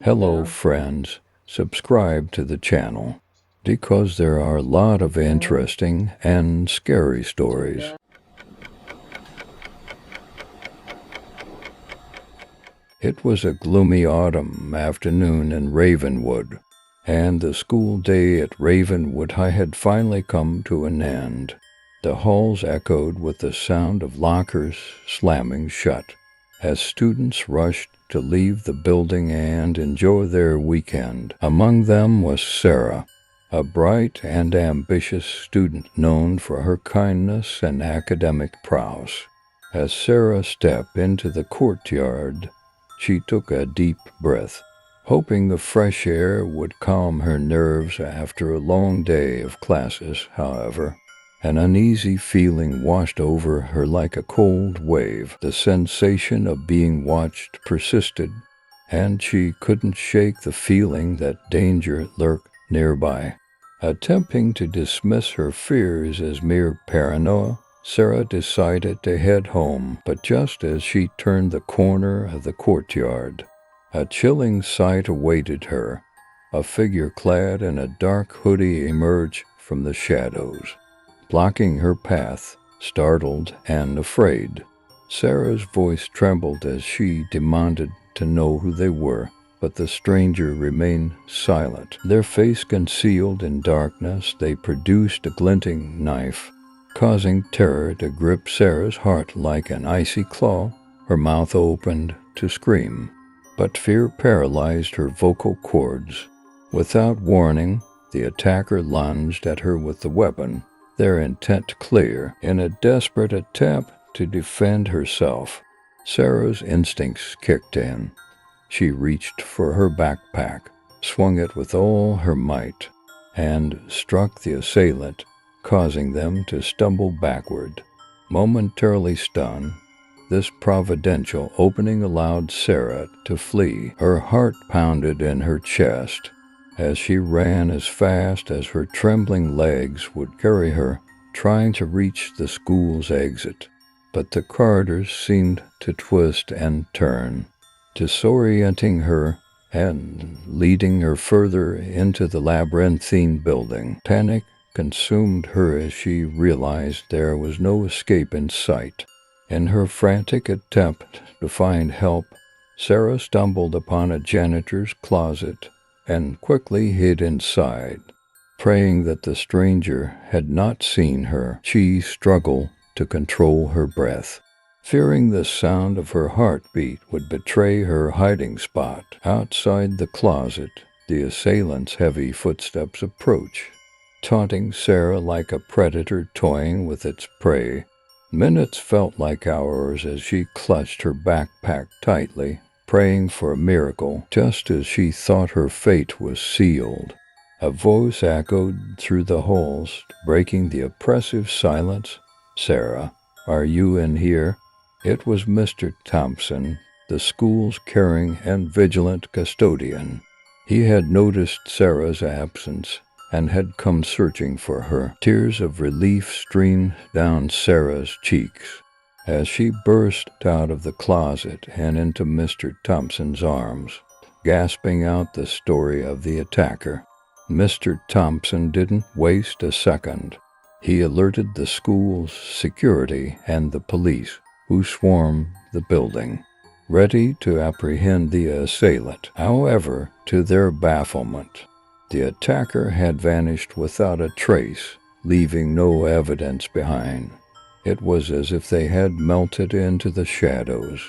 Hello Hello. friends, subscribe to the channel because there are a lot of interesting and scary stories. It was a gloomy autumn afternoon in Ravenwood, and the school day at Ravenwood High had finally come to an end. The halls echoed with the sound of lockers slamming shut as students rushed to leave the building and enjoy their weekend. Among them was Sarah, a bright and ambitious student known for her kindness and academic prowess. As Sarah stepped into the courtyard, she took a deep breath, hoping the fresh air would calm her nerves after a long day of classes. However, an uneasy feeling washed over her like a cold wave. The sensation of being watched persisted, and she couldn't shake the feeling that danger lurked nearby. Attempting to dismiss her fears as mere paranoia, Sarah decided to head home, but just as she turned the corner of the courtyard, a chilling sight awaited her. A figure clad in a dark hoodie emerged from the shadows, blocking her path. Startled and afraid, Sarah's voice trembled as she demanded to know who they were, but the stranger remained silent. Their face concealed in darkness, they produced a glinting knife, causing terror to grip Sarah's heart like an icy claw. Her mouth opened to scream, but fear paralyzed her vocal cords. Without warning, the attacker lunged at her with the weapon, their intent clear. In a desperate attempt to defend herself, Sarah's instincts kicked in. She reached for her backpack, swung it with all her might, and struck the assailant, causing them to stumble backward. Momentarily stunned, this providential opening allowed Sarah to flee. Her heart pounded in her chest as she ran as fast as her trembling legs would carry her, trying to reach the school's exit. But the corridors seemed to twist and turn, disorienting her and leading her further into the labyrinthine building. Panic consumed her as she realized there was no escape in sight. In her frantic attempt to find help, Sarah stumbled upon a janitor's closet and quickly hid inside. Praying that the stranger had not seen her, she struggled to control her breath, fearing the sound of her heartbeat would betray her hiding spot. Outside the closet, the assailant's heavy footsteps approached, taunting Sarah like a predator toying with its prey. Minutes felt like hours as she clutched her backpack tightly, praying for a miracle. Just as she thought her fate was sealed, a voice echoed through the halls, breaking the oppressive silence. "Sarah, are you in here?" It was Mr. Thompson, the school's caring and vigilant custodian. He had noticed Sarah's absence and had come searching for her. Tears of relief streamed down Sarah's cheeks as she burst out of the closet and into Mr. Thompson's arms, gasping out the story of the attacker. Mr. Thompson didn't waste a second. He alerted the school's security and the police, who swarmed the building, ready to apprehend the assailant. However, to their bafflement, the attacker had vanished without a trace, leaving no evidence behind. It was as if they had melted into the shadows,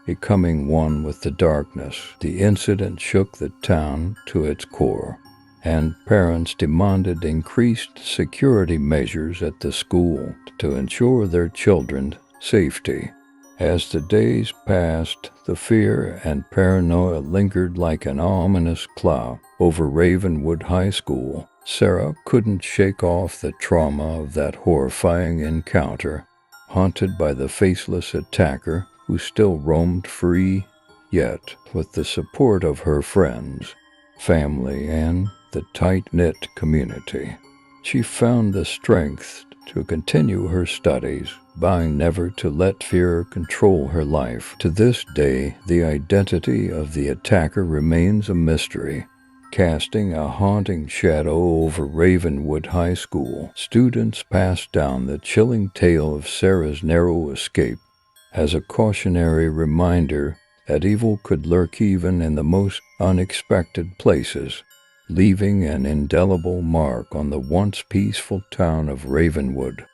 becoming one with the darkness. The incident shook the town to its core, and parents demanded increased security measures at the school to ensure their children's safety. As the days passed, the fear and paranoia lingered like an ominous cloud over Ravenwood High School. Sarah couldn't shake off the trauma of that horrifying encounter, haunted by the faceless attacker who still roamed free. Yet, with the support of her friends, family, and the tight-knit community, she found the strength to continue her studies, vowing never to let fear control her life. To this day, the identity of the attacker remains a mystery, casting a haunting shadow over Ravenwood High School. Students pass down the chilling tale of Sarah's narrow escape as a cautionary reminder that evil could lurk even in the most unexpected places, leaving an indelible mark on the once peaceful town of Ravenwood.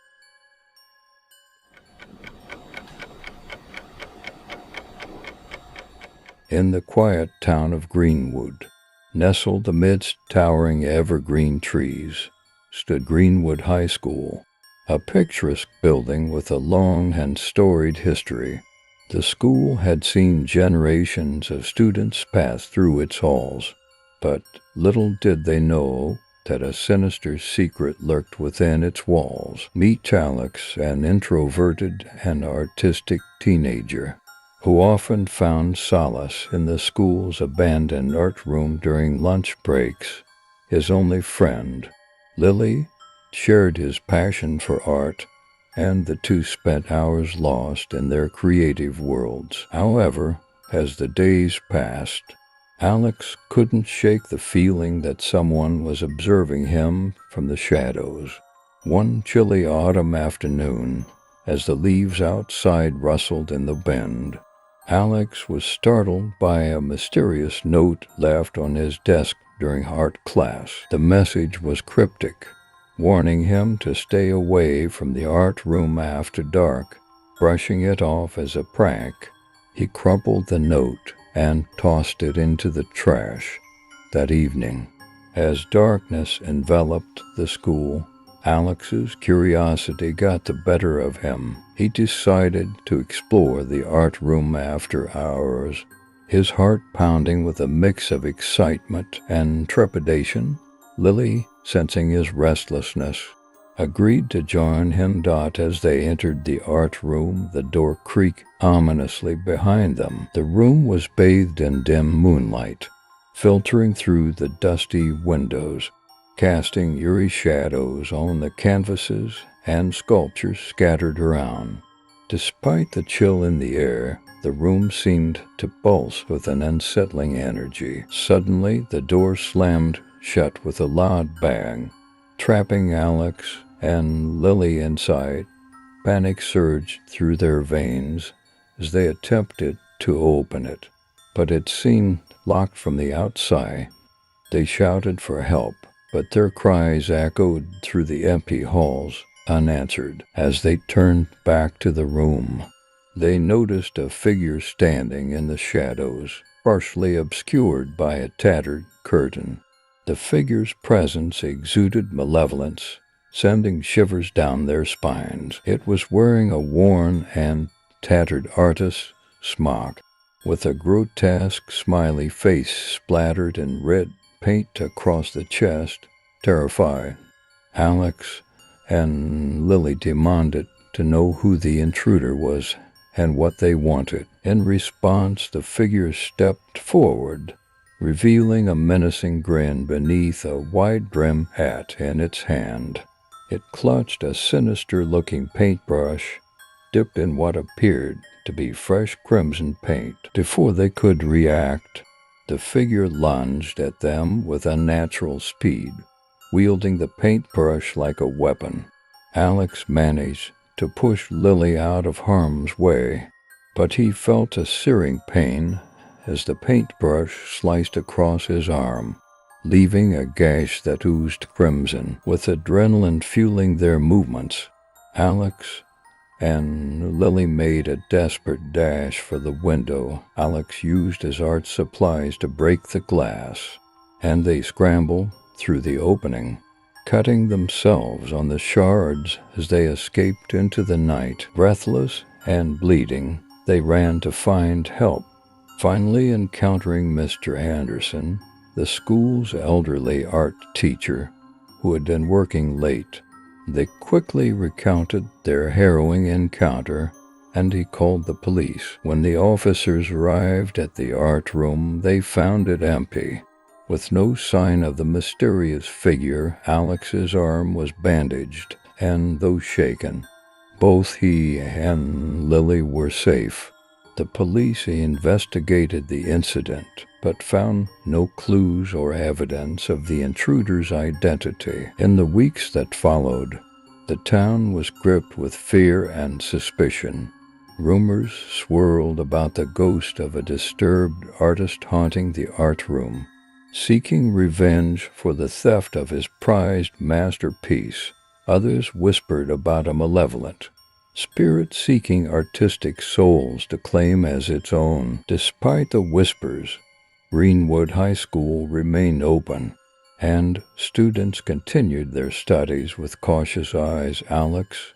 In the quiet town of Greenwood, nestled amidst towering evergreen trees, stood Greenwood High School, a picturesque building with a long and storied history. The school had seen generations of students pass through its halls, but little did they know that a sinister secret lurked within its walls. Meet Alex, an introverted and artistic teenager, who often found solace in the school's abandoned art room during lunch breaks. His only friend, Lily, shared his passion for art, and the two spent hours lost in their creative worlds. However, as the days passed, Alex couldn't shake the feeling that someone was observing him from the shadows. One chilly autumn afternoon, as the leaves outside rustled in the wind, Alex was startled by a mysterious note left on his desk during art class. The message was cryptic, warning him to stay away from the art room after dark. Brushing it off as a prank, he crumpled the note and tossed it into the trash. That evening, as darkness enveloped the school, Alex's curiosity got the better of him. He decided to explore the art room after hours, his heart pounding with a mix of excitement and trepidation. Lily, sensing his restlessness, agreed to join him. As they entered the art room, the door creaked ominously behind them. The room was bathed in dim moonlight, filtering through the dusty windows, casting eerie shadows on the canvases and sculptures scattered around. Despite the chill in the air, the room seemed to pulse with an unsettling energy. Suddenly, the door slammed shut with a loud bang, trapping Alex and Lily inside. Panic surged through their veins as they attempted to open it, but it seemed locked from the outside. They shouted for help, but their cries echoed through the empty halls, unanswered. As they turned back to the room, they noticed a figure standing in the shadows, partially obscured by a tattered curtain. The figure's presence exuded malevolence, sending shivers down their spines. It was wearing a worn and tattered artist's smock, with a grotesque smiley face splattered in red paint across the chest. Terrified, Alex and Lily demanded to know who the intruder was and what they wanted. In response, the figure stepped forward, revealing a menacing grin beneath a wide-brimmed hat in its hand. It clutched a sinister-looking paintbrush, dipped in what appeared to be fresh crimson paint. Before they could react, the figure lunged at them with unnatural speed, wielding the paintbrush like a weapon. Alex managed to push Lily out of harm's way, but he felt a searing pain as the paintbrush sliced across his arm, leaving a gash that oozed crimson. With adrenaline fueling their movements, Alex and Lily made a desperate dash for the window. Alex used his art supplies to break the glass, and they scrambled through the opening, cutting themselves on the shards as they escaped into the night. Breathless and bleeding, they ran to find help, finally encountering Mr. Anderson, the school's elderly art teacher, who had been working late. They quickly recounted their harrowing encounter, and he called the police. When the officers arrived at the art room, they found it empty. With no sign of the mysterious figure, Alex's arm was bandaged, and though shaken, both he and Lily were safe. The police investigated the incident, but found no clues or evidence of the intruder's identity. In the weeks that followed, the town was gripped with fear and suspicion. Rumors swirled about the ghost of a disturbed artist haunting the art room, seeking revenge for the theft of his prized masterpiece. Others whispered about a malevolent spirit seeking artistic souls to claim as its own. Despite the whispers, Greenwood High School remained open, and students continued their studies with cautious eyes. Alex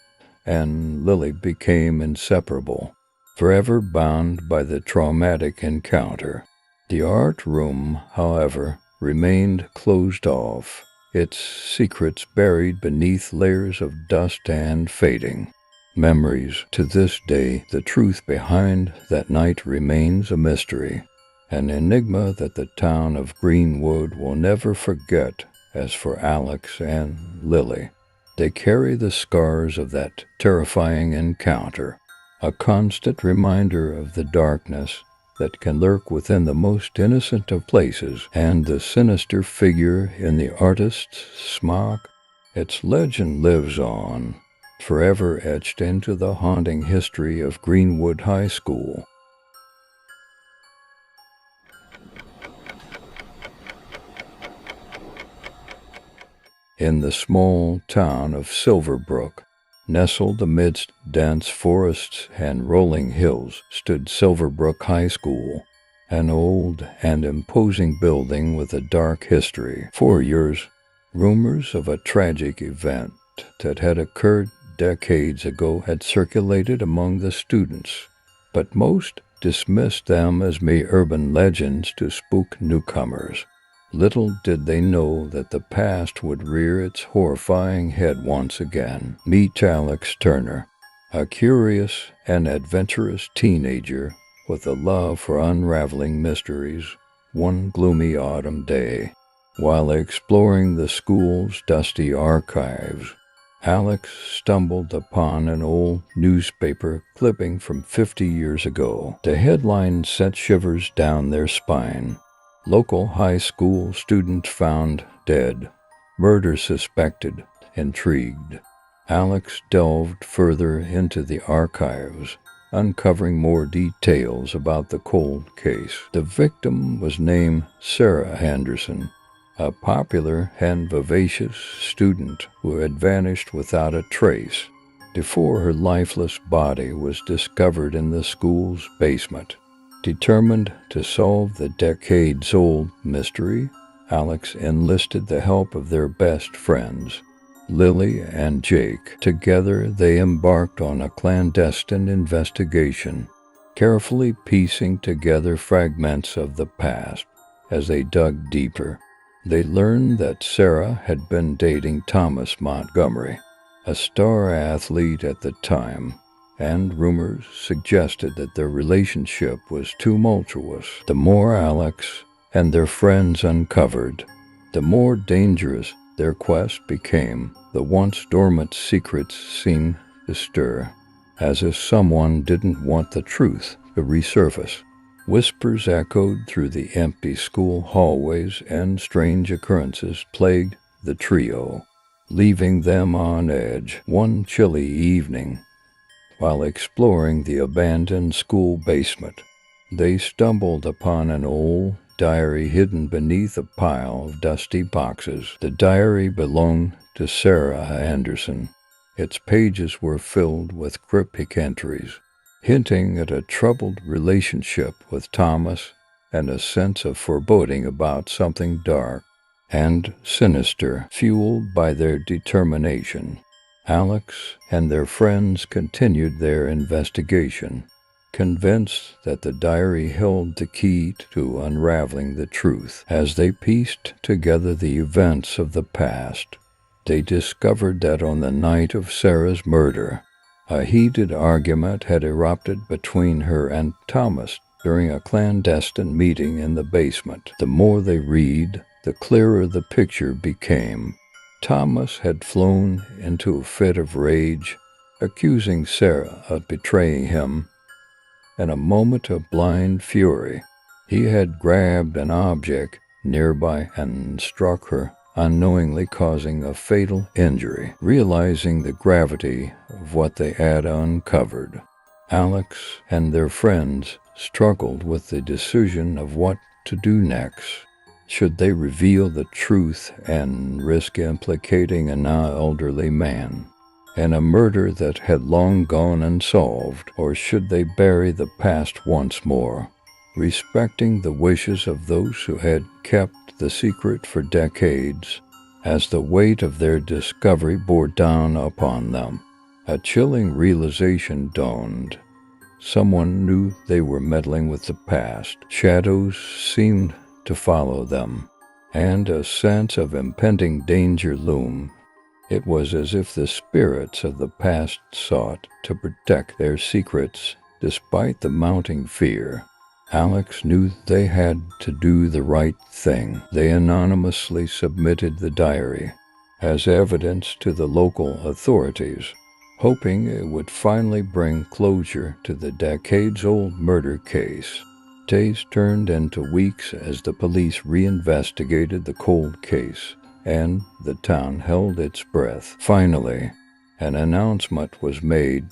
and Lily became inseparable, forever bound by the traumatic encounter. The art room, however, remained closed off, its secrets buried beneath layers of dust and fading memories. To this day, the truth behind that night remains a mystery, an enigma that the town of Greenwood will never forget. As for Alex and Lily, they carry the scars of that terrifying encounter, a constant reminder of the darkness that can lurk within the most innocent of places, and the sinister figure in the artist's smock. Its legend lives on, forever etched into the haunting history of Greenwood High School. In the small town of Silverbrook, nestled amidst dense forests and rolling hills, stood Silverbrook High School, an old and imposing building with a dark history. For years, rumors of a tragic event that had occurred decades ago had circulated among the students, but most dismissed them as mere urban legends to spook newcomers. Little did they know that the past would rear its horrifying head once again. Meet Alex Turner, a curious and adventurous teenager with a love for unraveling mysteries. One gloomy autumn day, while exploring the school's dusty archives, Alex stumbled upon an old newspaper clipping from 50 years ago. The headline sent shivers down their spine. Local high school student found dead. Murder suspected. Intrigued, Alex delved further into the archives, uncovering more details about the cold case. The victim was named Sarah Henderson, a popular and vivacious student who had vanished without a trace before her lifeless body was discovered in the school's basement. Determined to solve the decades-old mystery, Alex enlisted the help of their best friends, Lily and Jake. Together, they embarked on a clandestine investigation, carefully piecing together fragments of the past. As they dug deeper, they learned that Sarah had been dating Thomas Montgomery, a star athlete at the time, and rumors suggested that their relationship was tumultuous. The more Alex and their friends uncovered, the more dangerous their quest became. The once dormant secrets seemed to stir, as if someone didn't want the truth to resurface. Whispers echoed through the empty school hallways, and strange occurrences plagued the trio, leaving them on edge. One chilly evening, while exploring the abandoned school basement, they stumbled upon an old diary hidden beneath a pile of dusty boxes. The diary belonged to Sarah Anderson. Its pages were filled with cryptic entries, hinting at a troubled relationship with Thomas and a sense of foreboding about something dark and sinister. Fueled by their determination, Alex and their friends continued their investigation, convinced that the diary held the key to unraveling the truth. As they pieced together the events of the past, they discovered that on the night of Sarah's murder, a heated argument had erupted between her and Thomas during a clandestine meeting in the basement. The more they read, the clearer the picture became. Thomas had flown into a fit of rage, accusing Sarah of betraying him. In a moment of blind fury, he had grabbed an object nearby and struck her, unknowingly causing a fatal injury. Realizing the gravity of what they had uncovered, Alex and their friends struggled with the decision of what to do next. Should they reveal the truth and risk implicating a now elderly man in a murder that had long gone unsolved, or should they bury the past once more, respecting the wishes of those who had kept the secret for decades? As the weight of their discovery bore down upon them, a chilling realization dawned. Someone knew they were meddling with the past. Shadows seemed to follow them, and a sense of impending danger loomed. It was as if the spirits of the past sought to protect their secrets despite the mounting fear. Alex knew they had to do the right thing. They anonymously submitted the diary as evidence to the local authorities, hoping it would finally bring closure to the decades-old murder case. Days turned into weeks as the police reinvestigated the cold case, and the town held its breath. Finally, an announcement was made.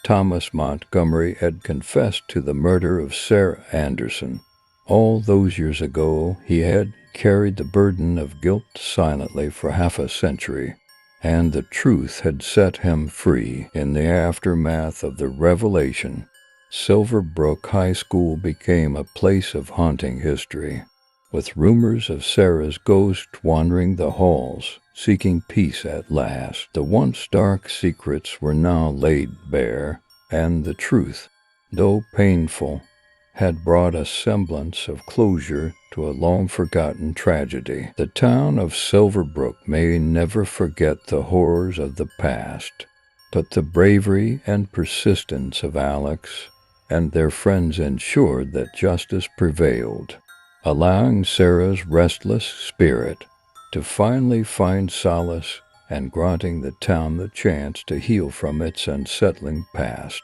Thomas Montgomery had confessed to the murder of Sarah Anderson. All those years ago, he had carried the burden of guilt silently for half a century, and the truth had set him free. In the aftermath of the revelation, Silverbrook High School became a place of haunting history, with rumors of Sarah's ghost wandering the halls, seeking peace at last. The once dark secrets were now laid bare, and the truth, though painful, had brought a semblance of closure to a long-forgotten tragedy. The town of Silverbrook may never forget the horrors of the past, but the bravery and persistence of Alex and their friends ensured that justice prevailed, allowing Sarah's restless spirit to finally find solace and granting the town the chance to heal from its unsettling past.